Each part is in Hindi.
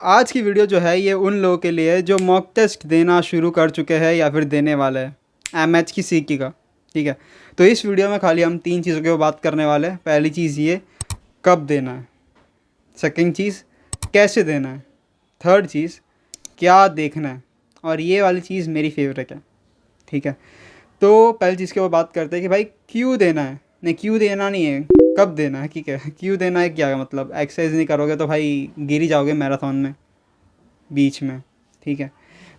आज की वीडियो जो है ये उन लोगों के लिए है जो मॉक टेस्ट देना शुरू कर चुके हैं या फिर देने वाले हैं एमएच की सीकी का। ठीक है, तो इस वीडियो में खाली हम 3 चीज़ों के ऊपर बात करने वाले हैं। पहली चीज़ ये कब देना है, सेकंड चीज़ कैसे देना है, थर्ड चीज़ क्या देखना है, और ये वाली चीज़ मेरी फेवरेट है। ठीक है, तो पहली चीज़ के ऊपर बात करते हैं कि भाई क्यों देना है। नहीं, क्यों देना नहीं है, कब देना है। ठीक है, क्यों देना है क्या मतलब, एक्सरसाइज नहीं करोगे तो भाई गिर ही जाओगे मैराथन में बीच में। ठीक है,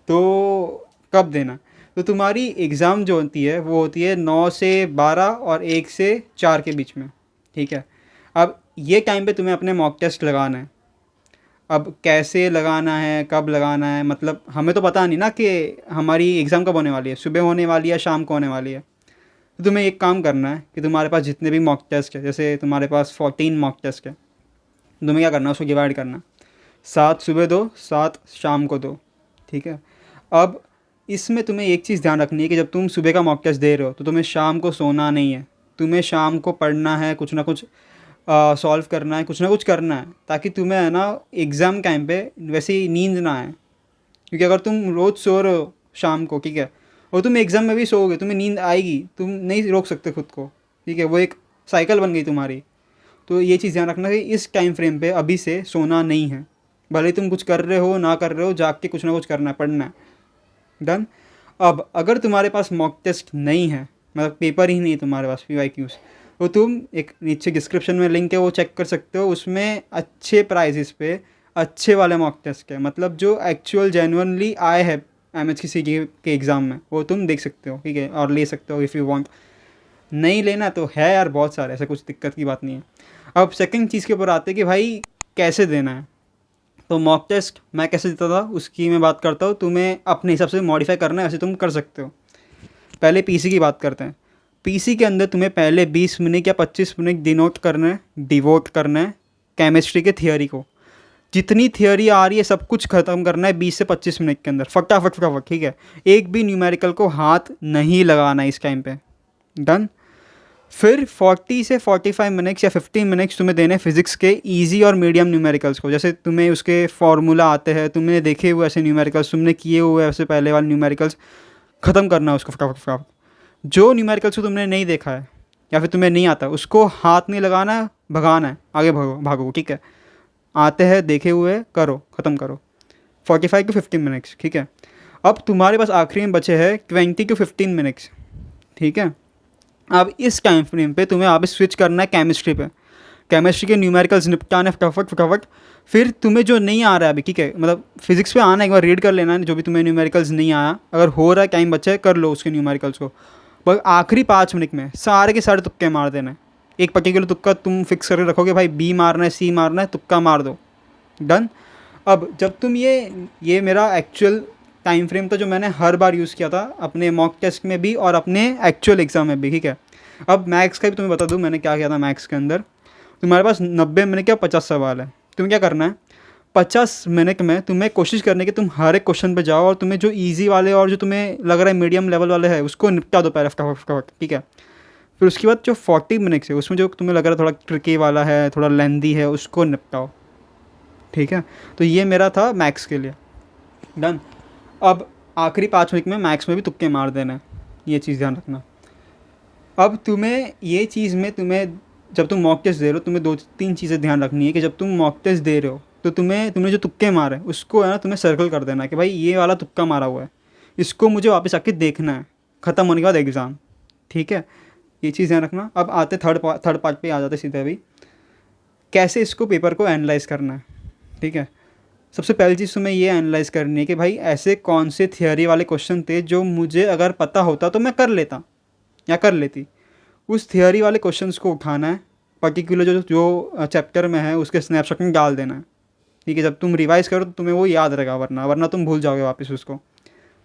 तो कब देना, तो तुम्हारी एग्ज़ाम जो होती है वो होती है 9 से 12 और 1 से 4 के बीच में। ठीक है, अब ये टाइम पे तुम्हें अपने मॉक टेस्ट लगाना है। अब कैसे लगाना है, कब लगाना है, मतलब हमें तो पता नहीं ना कि हमारी एग्ज़ाम कब होने वाली है, सुबह होने वाली है, शाम को होने वाली है। तो तुम्हें एक काम करना है कि तुम्हारे पास जितने भी मॉक टेस्ट है, जैसे तुम्हारे पास 14 मॉक टेस्ट है, तुम्हें क्या करना है उसको डिवाइड करना है। 7 सुबह दो, 7 शाम को दो। ठीक है, अब इसमें तुम्हें एक चीज़ ध्यान रखनी है कि जब तुम सुबह का मॉक टेस्ट दे रहे हो तो तुम्हें शाम को सोना नहीं है। तुम्हें शाम को पढ़ना है, कुछ ना कुछ सॉल्व करना है, कुछ ना कुछ करना है, ताकि तुम्हें है ना एग्ज़ाम टाइम पे वैसी नींद ना आए। क्योंकि अगर तुम रोज़ सो रहे हो शाम को, ठीक है, और तुम एग्ज़ाम में भी सोओगे, तुम्हें नींद आएगी, तुम नहीं रोक सकते खुद को। ठीक है, वो एक साइकिल बन गई तुम्हारी। तो ये चीज़ ध्यान रखना कि इस टाइम फ्रेम पे अभी से सोना नहीं है। भले ही तुम कुछ कर रहे हो ना कर रहे हो, जाग के कुछ ना कुछ करना है, पढ़ना है। डन। अब अगर तुम्हारे पास मॉक टेस्ट नहीं है, मतलब पेपर ही नहीं है तुम्हारे पास PYQs, तो तुम एक नीचे डिस्क्रिप्शन में लिंक है वो चेक कर सकते हो। उसमें अच्छे प्राइजेस पे अच्छे वाले मॉक टेस्ट है, मतलब जो एक्चुअल जेन्युइनली आए हैं MHC के एग्ज़ाम में, वो तुम देख सकते हो। ठीक है, और ले सकते हो इफ़ यू वांट। नहीं लेना तो है यार, बहुत सारे, ऐसा कुछ दिक्कत की बात नहीं है। अब सेकंड चीज़ के ऊपर आते हैं कि भाई कैसे देना है। तो मॉक टेस्ट मैं कैसे देता था उसकी मैं बात करता हूँ। तुम्हें अपने हिसाब से मॉडिफाई करना है, ऐसे तुम कर सकते हो। पहले पीसी की बात करते हैं। पीसी के अंदर तुम्हें पहले 20 मिनट या 25 मिनट डिवोट करना है केमिस्ट्री के थियोरी को। जितनी थियोरी आ रही है सब कुछ ख़त्म करना है 20 से 25 मिनट के अंदर, फटाफट फटाफट। ठीक है, एक भी न्यूमेरिकल को हाथ नहीं लगाना इस टाइम पे। डन। फिर 40 से 45 मिनट्स या 15 मिनट्स तुम्हें देने फिजिक्स के इजी और मीडियम न्यूमेरिकल्स को। जैसे तुम्हें उसके फार्मूला आते हैं, तुमने देखे हुए ऐसे न्यूमेरिकल्स, तुमने किए हुए ऐसे पहले वाले न्यूमेरिकल्स, ख़त्म करना है उसको फटाफट फटाफट। जो न्यूमेरिकल्स को तुमने नहीं देखा है या फिर तुम्हें नहीं आता, उसको हाथ नहीं लगाना है, भगाना है, आगे भागो भागो। ठीक है, आते हैं देखे हुए करो, ख़त्म करो 45 टू 15 मिनट्स। ठीक है, अब तुम्हारे पास आखिरी में बचे हैं 20 टू 15 मिनट्स। ठीक है, अब इस टाइम फ्रेम पे तुम्हें आप स्विच करना है केमिस्ट्री पे। केमिस्ट्री के न्यूमेरिकल्स निपटाने फटाफट फटाफट। फिर तुम्हें जो नहीं आ रहा है अभी, ठीक है, मतलब फिजिक्स पे आना है, एक बार रीड कर लेना है जो भी तुम्हें न्यूमेरिकल्स नहीं आया। अगर हो रहा है, टाइम बचा है, कर लो उसके न्यूमेरिकल्स को। बस आखिरी 5 मिनट में सारे के सारे तुक्के मार देना है। एक पर्टिकुलर तुक्का तुम फिक्स करके रखोगे, भाई B मारना है, C मारना है, तुक्का मार दो। डन। अब जब तुम ये मेरा एक्चुअल टाइम फ्रेम था जो मैंने हर बार यूज़ किया था अपने मॉक टेस्ट में भी और अपने एक्चुअल एग्ज़ाम में भी। ठीक है, अब मैथ्स का भी तुम्हें बता दूँ मैंने क्या किया था। मैथ्स के अंदर तुम्हारे पास 90 मिनट का 50 सवाल है। तुम्हें क्या करना है, 50 मिनट में तुम्हें कोशिश करनी है कि तुम हर एक क्वेश्चन पे जाओ और तुम्हें जो ईजी वाले और जो तुम्हें लग रहा है मीडियम लेवल वाले है उसको निपटा दो पहले फटाफट फटाफट। ठीक है, फिर उसके बाद जो 40 मिनट्स है उसमें जो तुम्हें लग रहा है थोड़ा ट्रिकी वाला है, थोड़ा लेंदी है, उसको निपटाओ। ठीक है, तो ये मेरा था मैथ्स के लिए। डन। अब आखिरी 5 मिनट में मैथ्स में भी तुक्के मार देना है, ये चीज़ ध्यान रखना। अब तुम्हें ये चीज़ में तुम्हें जब तुम मॉक टेस्ट दे रहे हो, तुम्हें 2-3 चीज़ें ध्यान रखनी है कि जब तुम मॉक टेस्ट दे रहे हो तो तुमने जो तुक्के मारे उसको है ना तुम्हें सर्कल कर देना है कि भाई ये वाला तुक्का मारा हुआ है, इसको मुझे वापस आके देखना है ख़त्म होने के बाद एग्ज़ाम। ठीक है, ये चीज़ ध्यान रखना। अब आते थर्ड पार्ट पे आ जाते सीधे अभी, कैसे इसको पेपर को एनालाइज करना है। ठीक है, सबसे पहली चीज़ तुम्हें ये एनालाइज करनी है कि भाई ऐसे कौन से थियोरी वाले क्वेश्चन थे जो मुझे अगर पता होता तो मैं कर लेता या कर लेती। उस थियोरी वाले क्वेश्चंस को उठाना है, पर्टिकुलर जो जो चैप्टर में है उसके स्नैपशॉट में डाल देना है। ठीक है, जब तुम रिवाइज करो तो तुम्हें वो याद रहेगा, वरना तुम भूल जाओगे वापस उसको।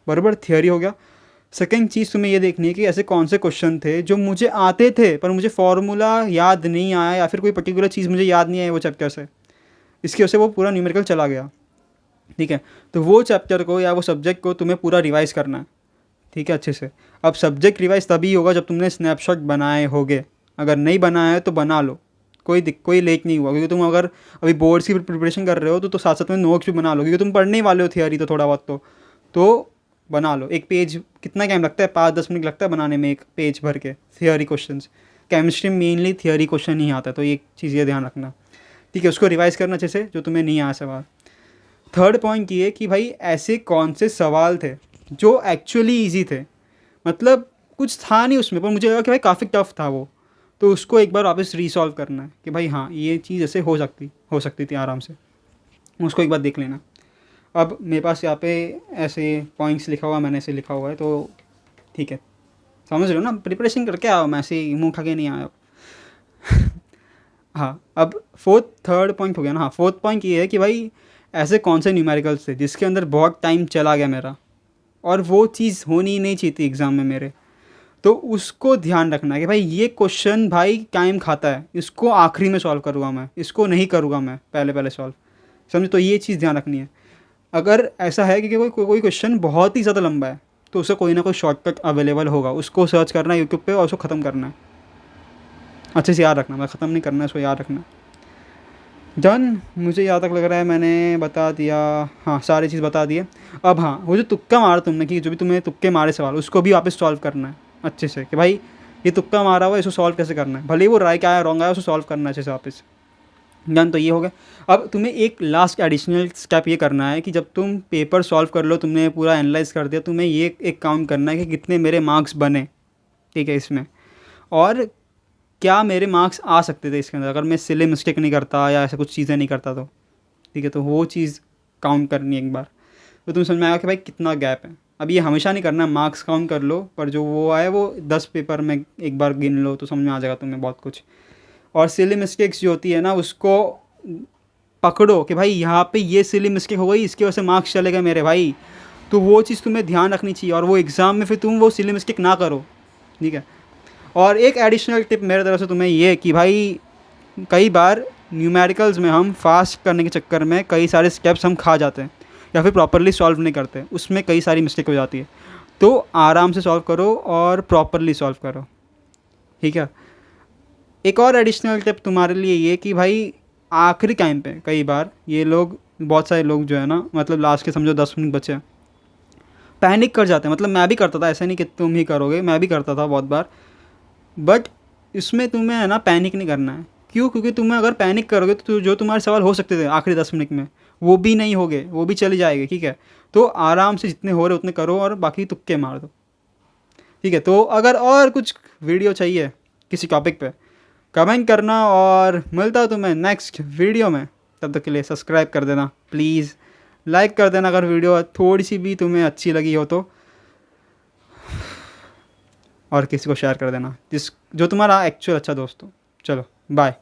बराबर, थियोरी हो गया। सेकंड चीज़ तुम्हें ये देखनी है कि ऐसे कौन से क्वेश्चन थे जो मुझे आते थे पर मुझे फॉर्मूला याद नहीं आया या फिर कोई पर्टिकुलर चीज़ मुझे याद नहीं आई वो चैप्टर से, इसकी वजह से वो पूरा न्यूमेरिकल चला गया। ठीक है, तो वो चैप्टर को या वो सब्जेक्ट को तुम्हें पूरा रिवाइज़ करना है। ठीक है, अच्छे से। अब सब्जेक्ट रिवाइज तभी होगा जब तुमने स्नैपशॉट बनाए होगे, अगर नहीं बनाया है तो बना लो, कोई लेक नहीं हुआ, क्योंकि तुम अगर अभी बोर्ड्स की प्रिपरेशन कर रहे हो तो साथ साथ में नोट्स भी बना लो, क्योंकि तुम पढ़ने ही वाले हो थियरी तो थोड़ा बहुत तो बना लो। एक पेज कितना टाइम लगता है, 5-10 मिनट लगता है बनाने में एक पेज भर के थियरी क्वेश्चंस। केमिस्ट्री में मेनली थियरी क्वेश्चन ही आता है, तो एक चीज़ ये ध्यान रखना, ठीक है। उसको रिवाइज़ करना अच्छे से जो तुम्हें नहीं आया सवाल। थर्ड पॉइंट ये कि भाई ऐसे कौन से सवाल थे जो एक्चुअली ईजी थे, मतलब कुछ था नहीं उसमें पर मुझे लगा कि भाई काफ़ी टफ था वो, तो उसको एक बार वापस रीसॉल्व करना है कि भाई हाँ ये चीज़ ऐसे हो सकती थी आराम से, उसको एक बार देख लेना। अब मेरे पास यहाँ पे ऐसे पॉइंट्स लिखा हुआ, मैंने ऐसे लिखा हुआ है, तो ठीक है, समझ रहे हो ना, प्रिपरेशन करके आओ, मैं ऐसे ही मुँह खा के नहीं आया। हाँ, अब थर्ड पॉइंट हो गया ना। हाँ, फोर्थ पॉइंट ये है कि भाई ऐसे कौन से न्यूमेरिकल्स थे जिसके अंदर बहुत टाइम चला गया मेरा, और वो चीज़ होनी ही नहीं चाहिए थी एग्ज़ाम में मेरे, तो उसको ध्यान रखना है कि भाई ये क्वेश्चन भाई टाइम खाता है, इसको आखिरी में सॉल्व करूँगा मैं, इसको नहीं करूँगा मैं पहले सॉल्व, समझ। तो ये चीज़ ध्यान रखनी है। अगर ऐसा है कि कोई क्वेश्चन बहुत ही ज़्यादा लंबा है तो उसे कोई ना कोई शॉर्टकट अवेलेबल होगा, उसको सर्च करना है यूट्यूब पे और उसको ख़त्म करना है, अच्छे से याद रखना, मैं ख़त्म नहीं करना है, उसको याद रखना। डन, मुझे यहाँ तक लग रहा है मैंने बता दिया, हाँ सारी चीज़ बता दिए। अब हाँ, वो जो तुक्का मारा तुमने, कि जो भी तुमने तुक्के मारे सवाल, उसको भी वापस सॉल्व करना है अच्छे से, कि भाई ये तुक्का मारा हुआ है, इसको सॉल्व कैसे करना है, भले ही वो राइट आया रॉन्ग आया, उसको सॉल्व करना है अच्छे से वापस। डन, तो ये हो गया। अब तुम्हें एक लास्ट एडिशनल स्टेप ये करना है कि जब तुम पेपर सॉल्व कर लो, तुमने पूरा एनालाइज कर दिया, तुम्हें ये एक काउंट करना है कि कितने मेरे मार्क्स बने, ठीक है, इसमें, और क्या मेरे मार्क्स आ सकते थे इसके अंदर अगर मैं सिले मिस्टेक नहीं करता या ऐसा कुछ चीज़ें नहीं करता तो, ठीक है। तो वो चीज़ काउंट करनी है एक बार, तो तुम समझ में आएगा कि भाई कितना गैप है। अब ये हमेशा नहीं करना, मार्क्स काउंट कर लो, पर जो वो आए वो 10 पेपर में एक बार गिन लो तो समझ में आ जाएगा तुम्हें बहुत कुछ। और सिली मिस्टेक्स जो होती है ना, उसको पकड़ो कि भाई यहाँ पे ये सिली मिस्टेक हो गई, इसकी वजह से मार्क्स चले गए मेरे भाई, तो वो चीज़ तुम्हें ध्यान रखनी चाहिए, और वो एग्ज़ाम में फिर तुम वो सिली मिस्टेक ना करो, ठीक है। और एक एडिशनल टिप मेरे तरफ से तुम्हें ये कि भाई कई बार न्यूमेरिकल्स में हम फास्ट करने के चक्कर में कई सारे स्टेप्स हम खा जाते हैं या फिर प्रॉपरली सॉल्व नहीं करते, उसमें कई सारी मिस्टेक हो जाती है, तो आराम से सॉल्व करो और प्रॉपरली सॉल्व करो, ठीक है। एक और एडिशनल टिप तुम्हारे लिए ये कि भाई आखिरी टाइम पे कई बार ये लोग, बहुत सारे लोग जो है ना, मतलब लास्ट के समझो 10 मिनट बचे, पैनिक कर जाते हैं, मतलब मैं भी करता था, ऐसा नहीं कि तुम ही करोगे, मैं भी करता था बहुत बार, बट इसमें तुम्हें है ना पैनिक नहीं करना है। क्यों? क्योंकि तुम्हें अगर पैनिक करोगे तो जो तुम्हारे सवाल हो सकते थे आखिरी 10 मिनट में वो भी नहीं होंगे, वो भी चले जाएंगे, ठीक है। तो आराम से जितने हो रहे उतने करो और बाकी तुक्के मार दो, ठीक है। तो अगर और कुछ वीडियो चाहिए किसी टॉपिक पे कमेंट करना, और मिलता हूँ तुम्हें नेक्स्ट वीडियो में, तब तक के लिए सब्सक्राइब कर देना प्लीज़, लाइक कर देना अगर वीडियो थोड़ी सी भी तुम्हें अच्छी लगी हो तो, और किसी को शेयर कर देना जो तुम्हारा एक्चुअल अच्छा दोस्त हो। चलो बाय।